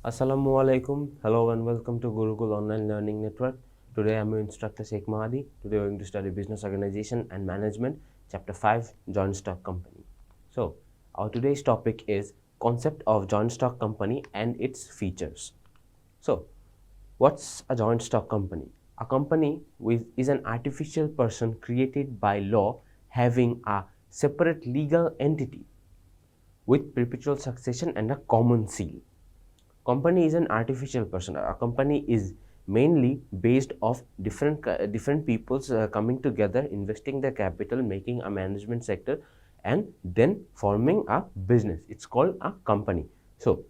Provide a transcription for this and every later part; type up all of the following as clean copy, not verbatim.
Assalamu alaikum. Hello and welcome to Gurukul Online Learning Network. Today I am your instructor Sheikh Mahadi. Today we are going to study Business Organization and Management, Chapter 5, Joint Stock Company. So, our today's topic is concept of joint stock company and its features. So, what's a joint stock company? A company is an artificial person created by law having a separate legal entity with perpetual succession and a common seal. Company is an artificial person. A company is mainly based of different peoples coming together, investing their capital, making a management sector, and then forming a business. It's called a company. So,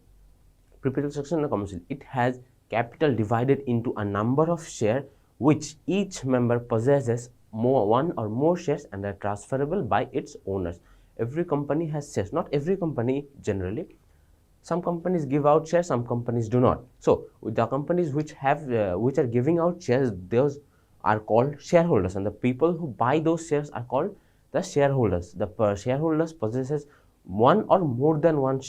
perpetual succession and a common seal. It has capital divided into a number of shares which each member possesses one or more shares and are transferable by its owners. Every company has shares. Not every company generally. Some companies give out shares, some companies do not. So, with the companies which are giving out shares, those are called shareholders, and the people who buy those shares are called the shareholders. The shareholders possesses one or more than one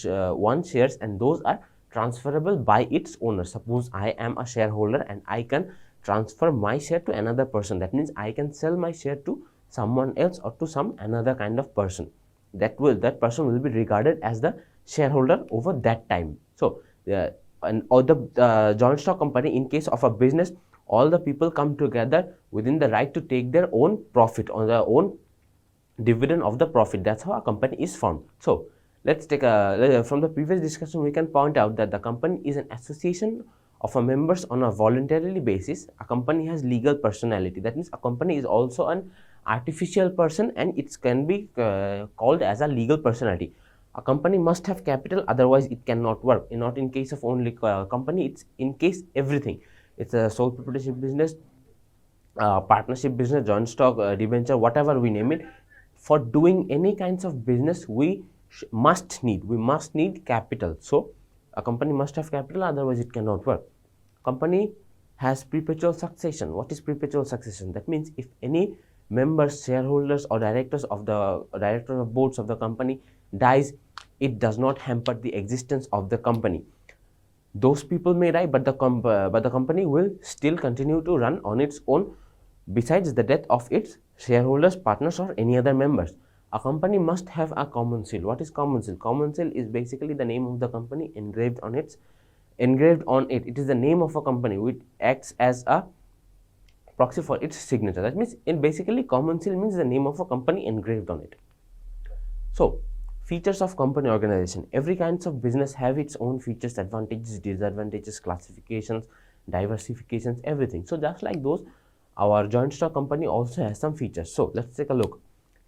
shares, and those are transferable by its owner. Suppose I am a shareholder and I can transfer my share to another person. That means I can sell my share to someone else or to some another kind of person. That person will be regarded as the shareholder over that time. So, or the joint stock company, in case of a business, all the people come together within the right to take their own profit or their own dividend of the profit. That's how a company is formed. So, let's take from the previous discussion, we can point out that the company is an association of a members on a voluntarily basis. A company has legal personality. That means a company is also an artificial person, and it can be called as a legal personality. A company must have capital, otherwise it cannot work. Not in case of only company, it's in case everything. It's a sole proprietorship business, partnership business, joint stock, debenture, whatever we name it. For doing any kinds of business, we must need capital. So, a company must have capital, otherwise it cannot work. Company has perpetual succession. What is perpetual succession? That means if any members, shareholders, or directors of boards of the company dies, it does not hamper the existence of the company. Those people may die, but the company will still continue to run on its own, besides the death of its shareholders, partners, or any other members. A company must have a common seal. What is common seal? Common seal is basically the name of the company engraved on it. It is the name of a company which acts as a proxy for its signature. That means, basically, common seal means the name of a company engraved on it. So, features of company organization. Every kinds of business have its own features, advantages, disadvantages, classifications, diversifications, everything. So, just like those, our joint stock company also has some features. So, let's take a look.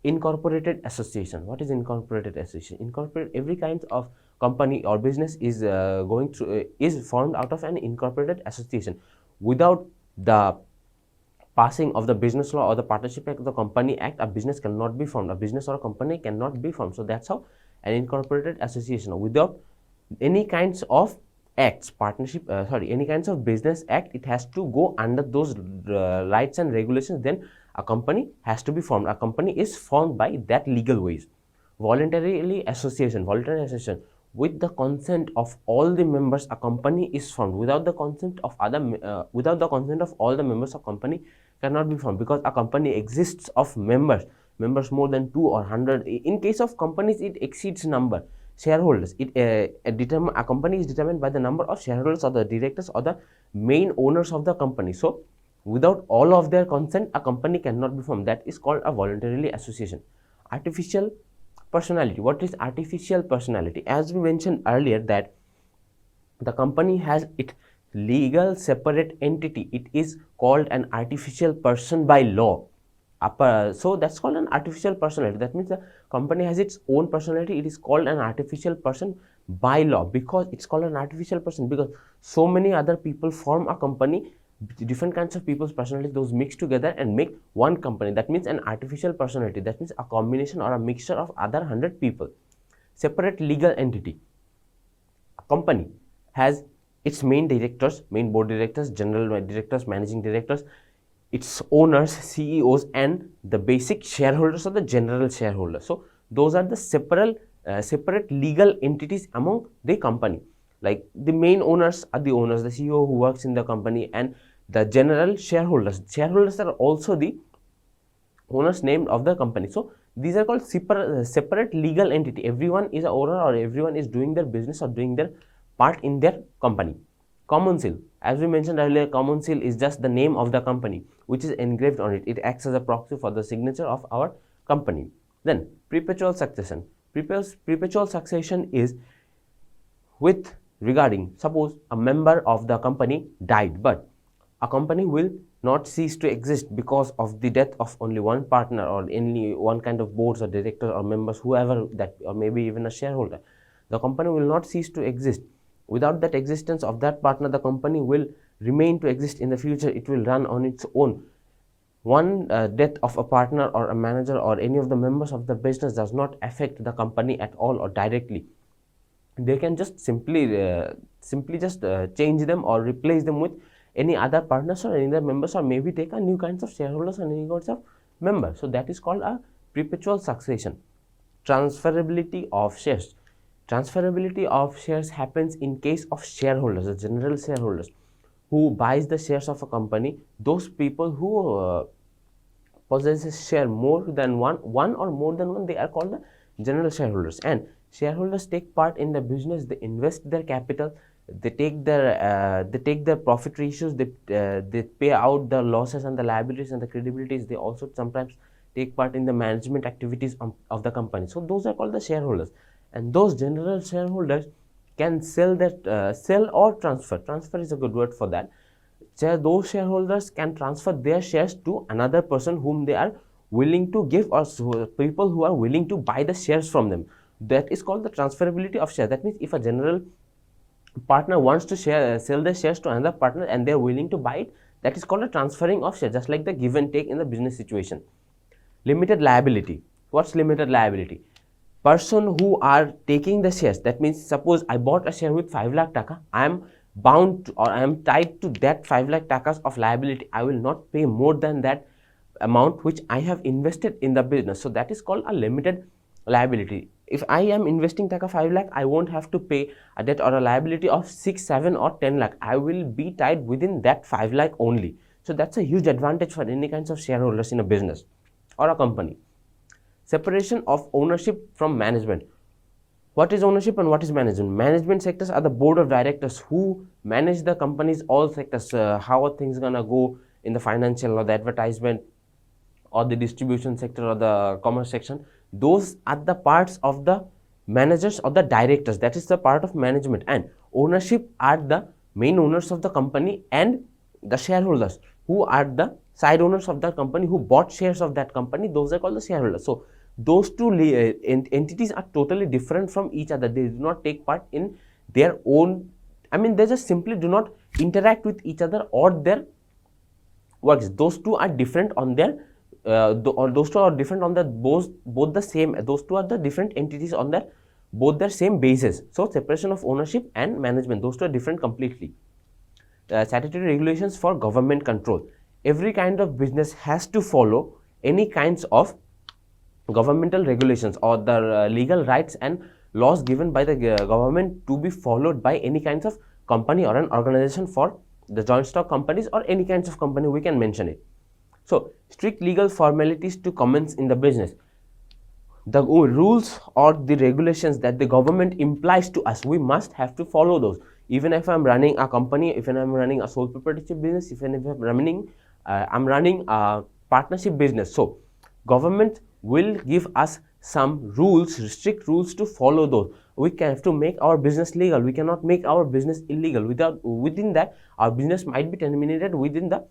Incorporated association. What is incorporated association? Every kind of company or business is is formed out of an incorporated association. Without the passing of the business law or the partnership act, the company act, a business cannot be formed. A business or a company cannot be formed. So that's how an incorporated association, without any kinds of acts, any kinds of business act, it has to go under those rights and regulations. Then a company has to be formed. A company is formed by that legal ways. Voluntary association. With the consent of all the members, a company is formed. Without the consent of all the members, a company cannot be formed, because a company exists of members more than 2 or 100. In case of companies, it exceeds number. Shareholders, a company is determined by the number of shareholders or the directors or the main owners of the company. So, without all of their consent, a company cannot be formed. That is called a voluntary association. Artificial personality. What is artificial personality? As we mentioned earlier, that the company has its legal separate entity. It is called an artificial person by law. So that's called an artificial personality. That means the company has its own personality. It is called an artificial person by law. Because it's called an artificial person, because so many other people form a company, different kinds of people's personality, those mix together and make one company. That means an artificial personality. That means a combination or a mixture of other 100 people. Separate legal entity. A company has its main board directors, general directors, managing directors, its owners, CEOs, and the basic shareholders or the general shareholders. So those are the separate legal entities among the company. Like the main owners are the owners, the CEO who works in the company, and the general shareholders. Shareholders are also the owners named of the company. So these are called separate legal entity. Everyone is an owner, or everyone is doing their business or doing their part in their company. Common seal, as we mentioned earlier, common seal is just the name of the company which is engraved on it. It acts as a proxy for the signature of our company. Then perpetual succession. Perpetual succession is with regarding, suppose a member of the company died, but a company will not cease to exist because of the death of only one partner or only one kind of boards or directors or members, whoever that, or maybe even a shareholder. The company will not cease to exist. Without that existence of that partner, the company will remain to exist in the future. It will run on its own. One death of a partner or a manager or any of the members of the business does not affect the company at all or directly. They can just simply change them or replace them with any other partners or any other members, or maybe take a new kinds of shareholders and new kinds of members. So that is called a perpetual succession. Transferability of shares. Transferability of shares happens in case of shareholders, the general shareholders who buys the shares of a company. Those people who possesses share more than one or more than one, they are called the general shareholders. And shareholders take part in the business. They invest their capital. They take their profit ratios. They pay out the losses and the liabilities and the credibilities. They also sometimes take part in the management activities of the company. So those are called the shareholders. And those general shareholders can sell or transfer. Transfer is a good word for that. Those shareholders can transfer their shares to another person whom they are willing to give, or people who are willing to buy the shares from them. That is called the transferability of share. That means if a general partner wants to sell their shares to another partner and they are willing to buy it, that is called a transferring of share, just like the give and take in the business situation. Limited liability. What's limited liability? Person who are taking the shares, that means suppose I bought a share with 5 lakh taka, I am bound to, or I am tied to that 5 lakh takas of liability. I will not pay more than that amount which I have invested in the business. So that is called a limited liability. If I am investing taka 5 lakh, I won't have to pay a debt or a liability of 6, 7 or 10 lakh. I will be tied within that 5 lakh only. So that's a huge advantage for any kinds of shareholders in a business or a company. Separation of ownership from management. What is ownership and what is management? Management sectors are the board of directors who manage the company's all sectors. How are things gonna go in the financial or the advertisement or the distribution sector or the commerce section? Those are the parts of the managers or the directors. That is the part of management. And ownership are the main owners of the company and the shareholders who are the side owners of the company who bought shares of that company. Those are called the shareholders. So those two entities are totally different from each other. They do not take part in their own, they just simply do not interact with each other or their works. Those two are different on their those two are different on the both the same. Those two are the different entities on their both their same basis. So separation of ownership and management, those two are different completely. Statutory regulations for government control. Every kind of business has to follow any kinds of governmental regulations or the legal rights and laws given by the government to be followed by any kinds of company or an organization. For the joint stock companies or any kinds of company, we can mention it. So strict legal formalities to commence in the business. The rules or the regulations that the government implies to us, we must have to follow those. Even if I'm running a company, even if I'm running a sole proprietorship business, even if I'm running a partnership business. So government will give us some rules, strict rules to follow those. We have to make our business legal. We cannot make our business illegal. Within that, our business might be terminated within the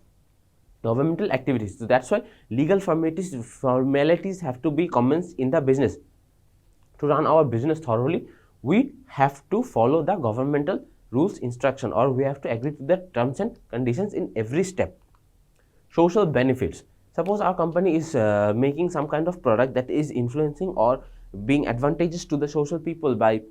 governmental activities. So that's why legal formalities have to be commenced in the business. To run our business thoroughly, we have to follow the governmental rules, instruction, or we have to agree to the terms and conditions in every step. Social benefits. Suppose our company is making some kind of product that is influencing or being advantageous to the social people, by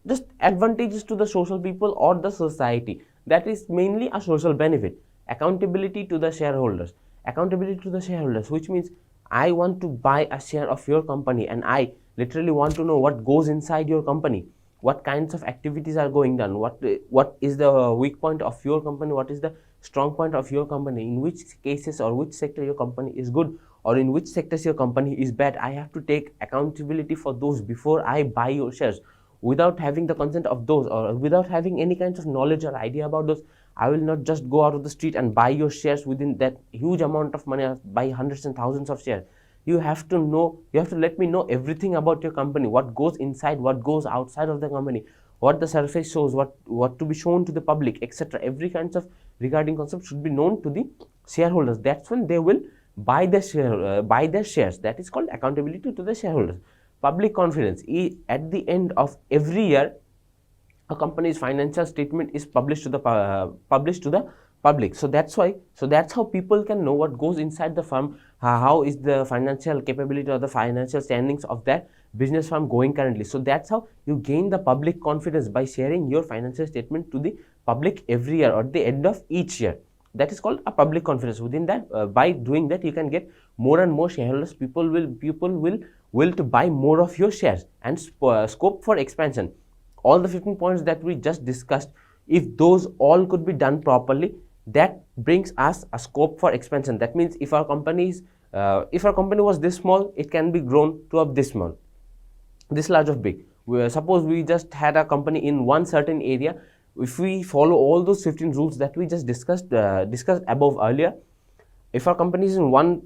just advantageous to the social people or the society. That is mainly a social benefit. Accountability to the shareholders. Accountability to the shareholders, which means I want to buy a share of your company and I literally want to know what goes inside your company. what kinds of activities are going on, what is the weak point of your company, what is the strong point of your company, in which cases or which sector your company is good or in which sectors your company is bad. I have to take accountability for those before I buy your shares. Without having the consent of those or without having any kinds of knowledge or idea about those, I will not just go out of the street and buy your shares within that huge amount of money, buy hundreds and thousands of shares. You have to know, you have to let me know everything about your company, what goes inside, what goes outside of the company, what the surface shows, what to be shown to the public, etc. Every kinds of regarding concept should be known to the shareholders. That's when they will buy their shares. That is called accountability to the shareholders. Public confidence. At the end of every year, a company's financial statement is published to the public. So that's how people can know what goes inside the firm, how is the financial capability or the financial standings of that business firm going currently. So that's how you gain the public confidence, by sharing your financial statement to the public every year or at the end of each year. That is called a public confidence. Within that, by doing that, you can get more and more shareholders. People will to buy more of your shares, and scope for expansion. All the 15 points that we just discussed, if those all could be done properly, that brings us a scope for expansion. That means if our company was this small, it can be grown to up this small, this large of big. Suppose we just had a company in one certain area. If we follow all those 15 rules that we just discussed above earlier, if our company is in one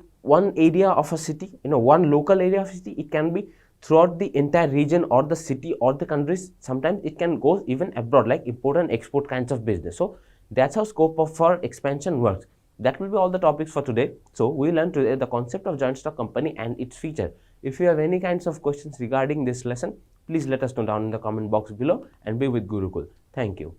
area of a city, one local area of a city, it can be throughout the entire region or the city or the countries. Sometimes it can go even abroad, like import and export kinds of business. So that's how scope for expansion works. That will be all the topics for today. So we learned today the concept of joint stock company and its feature. If you have any kinds of questions regarding this lesson, please let us know down in the comment box below, and be with Gurukul. Thank you.